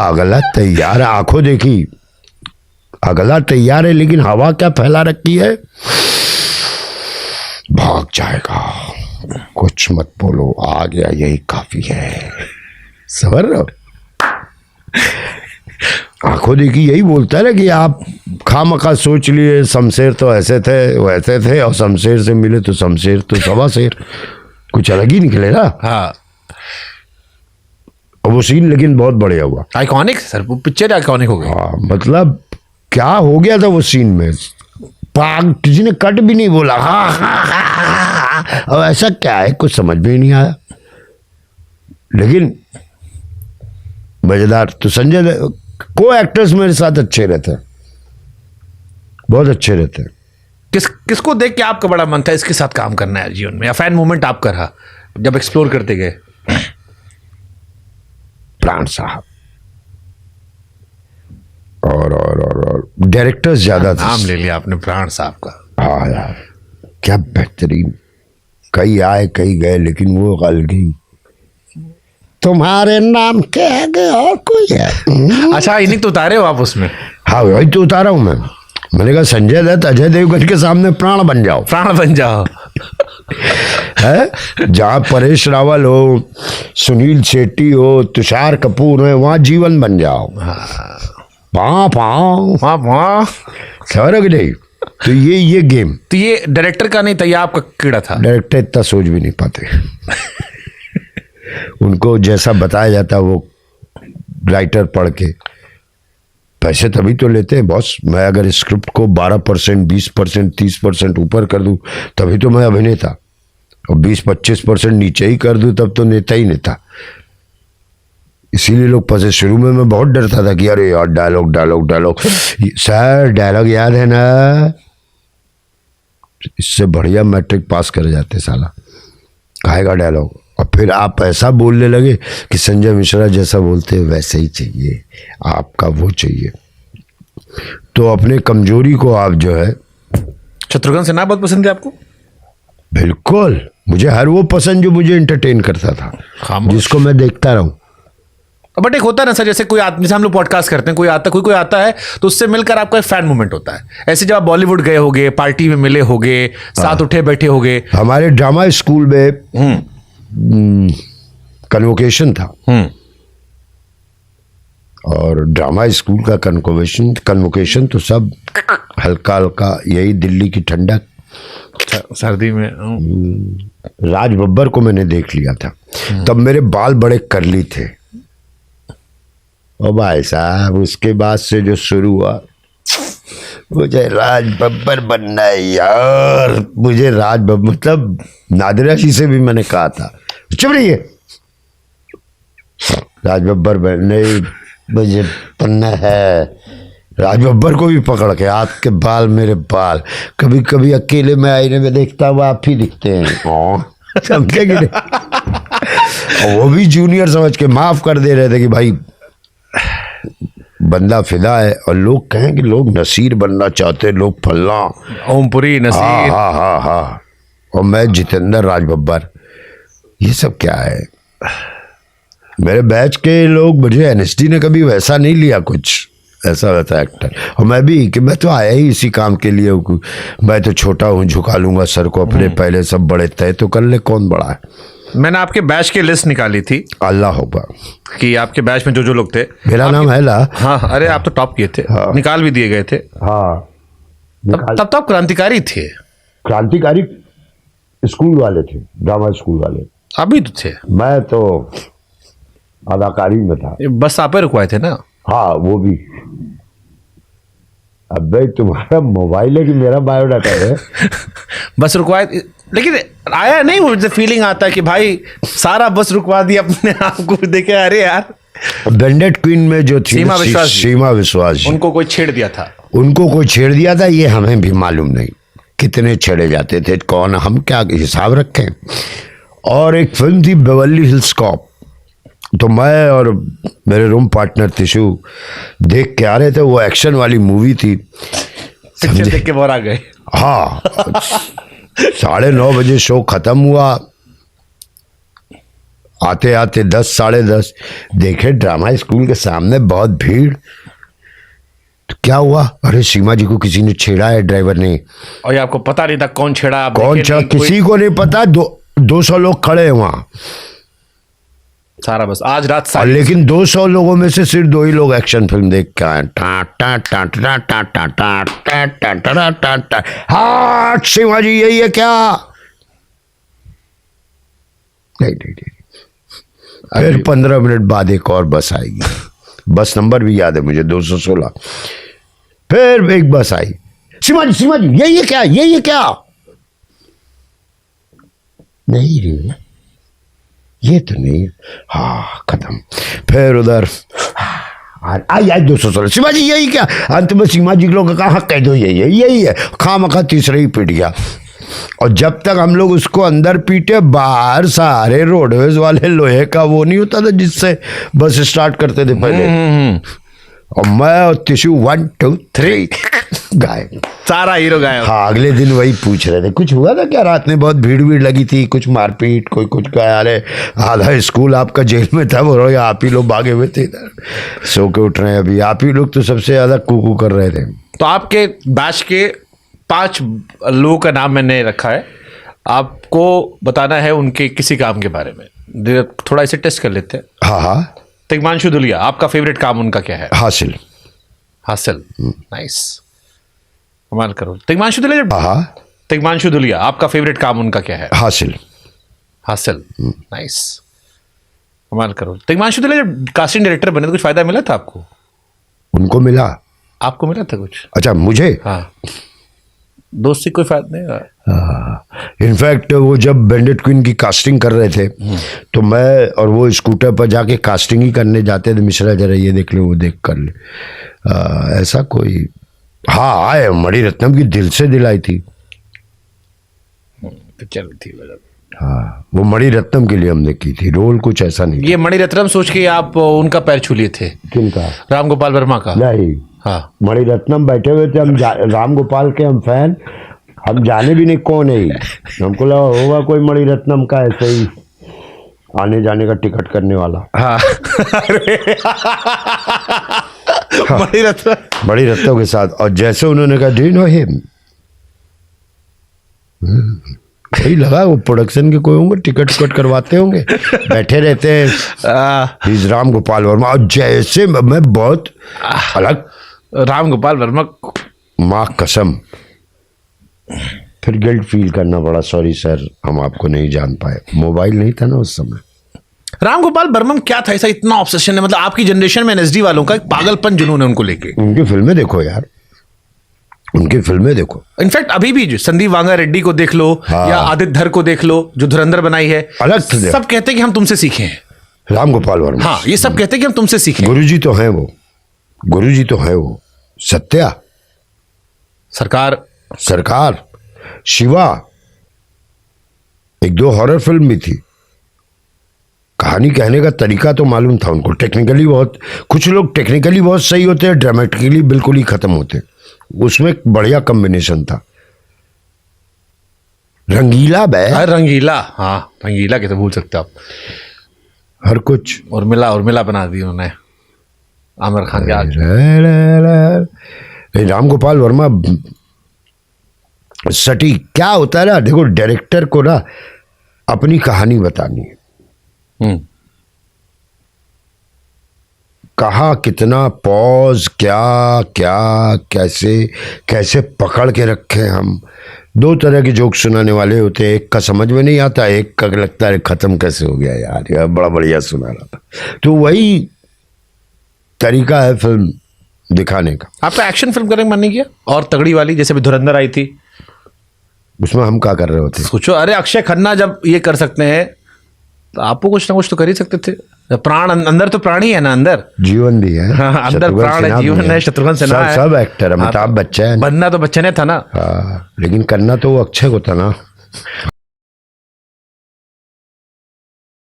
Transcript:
अगला तैयार है, आंखों देखी, अगला तैयार है, लेकिन हवा क्या फैला रखी है, भाग जाएगा, कुछ मत बोलो, आ गया यही काफी है। समझ रहे हो? आंखों देखी यही बोलता है ना कि आप खामखा सोच लिए शमशेर तो ऐसे थे वैसे थे, और शमशेर से मिले तो शमशेर तो सवा शेर, कुछ अलग ही निकले ना। हाँ, और वो सीन लेकिन बहुत बढ़िया हुआ, आइकॉनिक सर, वो पिक्चर आइकॉनिक हो गई। हाँ मतलब क्या हो गया था वो सीन में, पाग किसी ने कट भी नहीं बोला, हाँ हाँ हाँ, अब ऐसा क्या है कुछ समझ में ही नहीं आया, लेकिन मजेदार। तो संजय को एक्टर्स मेरे साथ अच्छे रहते हैं, बहुत अच्छे रहते हैं। किसको देख के आपका बड़ा मन था इसके साथ काम करना है जीवन में, या फैन मोमेंट आपका रहा जब एक्सप्लोर करते गए? प्राण साहब और डायरेक्टर्स ज्यादा थे। नाम ले लिया आपने प्राण साहब का। हाँ यार क्या बेहतरीन, कई आए कई गए, लेकिन वो अलग ही, तुम्हारे नाम के आगे और कोई है। अच्छा, इन्हीं तो उतारे हो आप उसमें? हाँ वही तो उतारा हूँ मैं। मैंने कहा संजय दत्त अजय देवगन के सामने प्राण बन जाओ, प्राण बन जाओ। है जहाँ परेश रावल हो, सुनील शेट्टी हो, तुषार कपूर हो, वहाँ जीवन बन जाओ। पाँ पाँ वाह वाह। समझ नहीं। तो ये गेम तो ये डायरेक्टर का नहीं था, ये आपका कीड़ा था? डायरेक्टर इतना सोच भी नहीं पाते। उनको जैसा बताया जाता वो राइटर पढ़ के, पैसे तभी तो लेते हैं बॉस। मैं अगर स्क्रिप्ट को 12%, 20%, 30% ऊपर कर दूं तभी तो मैं अभिनेता, और 20-25% नीचे ही कर दूं तब तो नेता ही नेता। इसीलिए लोग फंसे। शुरू में मैं बहुत डरता था कि अरे यार dialogue dialogue dialogue, sir dialogue याद है ना, इससे बढ़िया मैट्रिक पास कर जाते साला, खाएगा डायलॉग। और फिर आप ऐसा बोलने लगे कि संजय मिश्रा जैसा बोलते हैं वैसे ही चाहिए, आपका वो चाहिए। तो अपने कमजोरी को आप जो है, शत्रुघ्न सिन्हा बहुत पसंद है आपको? बिल्कुल, मुझे हर वो पसंद जो मुझे एंटरटेन करता था, जिसको मैं देखता रहूं। बट एक होता है ना सर, जैसे कोई आदमी से हम लोग पॉडकास्ट करते हैं, कोई आता है तो उससे मिलकर आपका एक फैन मोमेंट होता है। ऐसे जब आप बॉलीवुड गए होगे, पार्टी में मिले होगे, साथ उठे बैठे होगे। हमारे ड्रामा स्कूल में कन्वोकेशन था, और ड्रामा स्कूल का कन्वोकेशन तो सब हल्का हल्का, यही दिल्ली की ठंडक सर्दी में। राज बब्बर को मैंने देख लिया था, तब मेरे बाल बड़े करली थे। और भाई साहब उसके बाद से जो शुरू हुआ, मुझे राज बब्बर बनना है यार, मुझे राज बब्बर, मतलब नादिरा जी से भी मैंने कहा था चुप रहिए, राज बब्बर नहीं मुझे बनना है। राज बब्बर को भी पकड़ के हाथ के बाल, मेरे बाल, कभी कभी अकेले में आईने में देखता हुआ आप ही दिखते हैं, समझे कि नहीं? वो भी जूनियर समझ के माफ कर दे रहे थे कि भाई बंदा फिदा है, और लोग कहें कि लोग नसीर बनना चाहते हैं, लोग फल्ला ओमपुरी नसीर। हाँ हाँ हाँ, और मैं जितेंद्र राज बब्बर, ये सब क्या है? मेरे बैच के लोग, मुझे एनएसडी ने कभी वैसा नहीं लिया, कुछ ऐसा रहता एक्टर। और मैं भी कि मैं तो आया ही इसी काम के लिए, मैं तो छोटा हूँ, झुका लूंगा सर को अपने, पहले सब बड़े तय तो कर ले कौन बड़ा है। मैंने आपके बैच की लिस्ट निकाली थी, अल्लाह होगा, कि आपके बैच में जो जो लोग थे। मेरा नाम है ला। हाँ, अरे आप तो टॉप किए थे। हाँ। निकाल भी दिए गए थे। हाँ तब तो आप क्रांतिकारी थे। क्रांतिकारी स्कूल वाले थे, ड्रामा स्कूल वाले। अभी तो थे। मैं तो अदाकारी में था। बस आप ही रुकवाए थे ना? हाँ वो भी। अब भाई तुम्हारा मोबाइल है कि मेरा बायोडाटा है? बस रुकवाए, लेकिन आया नहीं, मुझे फीलिंग आता है कि भाई सारा बस रुकवा दिया अपने आप को, देखे अरे यार। बेंडेट क्वीन में जो थी सीमा विश्वास जी, उनको कोई छेड़ दिया था। उनको कोई छेड़ दिया था, ये हमें भी मालूम नहीं कितने छेड़े जाते थे, कौन, हम क्या हिसाब रखें। और एक फिल्म थी बेवर्ली हिल्स कॉप, तो मैं और मेरे रूम पार्टनर तिशु देख के आ रहे थे, वो एक्शन वाली मूवी थी। पिक्चर देख के बोर आ गए। हाँ 9:30 बजे शो खत्म हुआ, आते आते 10 साढ़े 10 देखे ड्रामा स्कूल के सामने बहुत भीड़। तो क्या हुआ, अरे सीमा जी को किसी ने छेड़ा है ड्राइवर ने। और ये आपको पता नहीं था कौन छेड़ा, आप कौन देखे छेड़ा नहीं, किसी को नहीं पता। 200 लोग खड़े हैं वहां सारा बस आज रात और सारी। लेकिन 200 लोगों में से सिर्फ 2 ही लोग एक्शन फिल्म देख के आए। टा टा टा टा टा टा टा टा टा टा टा टा। हाथ सीमा जी यही है क्या? नहीं नहीं नहीं। फिर 15 मिनट बाद एक और बस आएगी, बस नंबर भी याद है मुझे 216। फिर एक बस आई, सीमा जी यही है क्या, यही है क्या? नहीं रे ये तो नहीं। हाँ खत्म। फिर उधर आई 216, सीमा जी यही क्या? अंत में सीमा जी लोग कहा हाँ कह दो यही है। खामखा तीसरे ही पिट गया। और जब तक हम लोग उसको अंदर पीटे, बाहर सारे रोडवेज वाले लोहे का वो नहीं होता था जिससे बस स्टार्ट करते थे पहले, और मैं और टिश्यू 1 2 3 गायब, सारा हीरो गायब। हाँ अगले दिन वही पूछ रहे थे कुछ हुआ था क्या रात में, बहुत भीड़ लगी थी, कुछ मारपीट, कोई कुछ कहा। अरे आधा स्कूल आपका जेल में था, बोलो आप ही लोग भागे हुए थे इधर, सो के उठ रहे हैं अभी। आप ही लोग तो सबसे ज्यादा कूकू कर रहे थे। तो आपके बैच के 5 लोगों का नाम मैंने रखा है, आपको बताना है उनके किसी काम के बारे में। थोड़ा इसे टेस्ट कर लेते हैं। हाँ हाँ। तिग्मांशु धुलिया, आपका फेवरेट काम उनका क्या है? हासिल। हासिल, नाइस, कमाल करो। तिग्मांशु धुलिया, हाँ हाँ। तिग्मांशु धुलिया, आपका फेवरेट काम उनका क्या है? हासिल। हासिल, नाइस, कमाल करो। तिग्मांशु धुलिया जब कास्टिंग डायरेक्टर बने तो कुछ फायदा मिला था आपको? उनको मिला। आपको मिला था कुछ? अच्छा मुझे? हाँ, दोस्ती कोई फायदा नहीं रहा। इनफैक्ट वो जब बैंडेड क्वीन की कास्टिंग कर रहे थे तो मैं और वो स्कूटर पर जाके कास्टिंग ही करने जाते थे। मिश्रा जरा ये देख ले, वो देख कर ले, ऐसा कोई। हाँ आए, मणि रत्नम की दिल से दिलाई थी। तो चल थी मतलब। हाँ वो मणि रत्नम के लिए हमने की थी, रोल कुछ ऐसा नहीं। ये मणि रत्नम सोच के आप उनका पैर छू लिए थे? किनका? राम गोपाल वर्मा का? नहीं, हाँ, मणि रत्नम बैठे हुए थे, हम राम गोपाल के हम फैन, हम जाने भी नहीं कौन है ही। हमको लगा होगा कोई मणि रत्नम का ऐसे ही आने जाने का टिकट करने वाला। हाँ। मणि रत्नम, मणि रत्नम के साथ। और जैसे उन्होंने कहा डू यू नो हिम, वही लगा वो प्रोडक्शन के कोई होंगे, टिकट करवाते होंगे, बैठे रहते हैं। इज राम गोपाल वर्मा। और जैसे मैं बहुत अलग, राम गोपाल वर्मा, माँ कसम। फिर गिल्ट फील करना पड़ा, सॉरी सर हम आपको नहीं जान पाए, मोबाइल नहीं था ना उस समय। राम गोपाल वर्मा में क्या था ऐसा इतना ऑब्सेशन है? मतलब आपकी जनरेशन में एनएसडी वालों का एक पागलपन जुनून है उनको लेके। उनकी फिल्में देखो यार, उनकी फिल्में देखो। इनफैक्ट अभी भी जो संदीप वांगा रेड्डी को देख लो, हाँ। या आदित्य धर को देख लो जो धुरंधर बनाई है, अलग थे। सब कहते हैं कि हम तुमसे सीखे हैं। राम गोपाल वर्मा, हाँ, ये सब कहते हैं कि हम तुमसे सीखे हैं। गुरुजी तो हैं वो, गुरुजी तो हैं वो। सत्या, सरकार, शिवा, 1-2 हॉरर फिल्म भी थी। कहानी कहने का तरीका तो मालूम था उनको। टेक्निकली बहुत, कुछ लोग टेक्निकली बहुत सही होते हैं, ड्रामेटिकली बिल्कुल ही खत्म होते। उसमें एक बढ़िया कॉम्बिनेशन था। रंगीला रंगीला, हाँ रंगीला कैसे भूल सकते आप? हर कुछ। उर्मिला बना दी उन्होंने आमिर खान के आगे। राम गोपाल वर्मा सटी। क्या होता है ना, देखो डायरेक्टर को ना अपनी कहानी बतानी है, कहाँ कितना पॉज, क्या क्या कैसे पकड़ के रखे हम। 2 तरह के जोक सुनाने वाले होते हैं, एक का समझ में नहीं आता, एक का लगता है खत्म कैसे हो गया यार, यह बड़ा बढ़िया सुना रहा था। तो वही तरीका है फिल्म दिखाने का। आपका एक्शन फिल्म करने का मन नहीं किया? और तगड़ी वाली जैसे भी धुरंधर आई थी, उसमें हम क्या कर रहे होते? सोचो, अरे अक्षय खन्ना जब ये कर सकते हैं तो आपको कुछ ना कुछ तो कर ही सकते थे। प्राण अंदर तो प्राणी है ना, अंदर जीवन भी है। हाँ, अंदर प्राण है, जीवन है, शत्रुघ्न सिन्हा है, सब एक्टर। अमिताभ बच्चन, बनना तो बच्चन है था ना। हाँ, लेकिन करना तो वो अक्षय को था ना।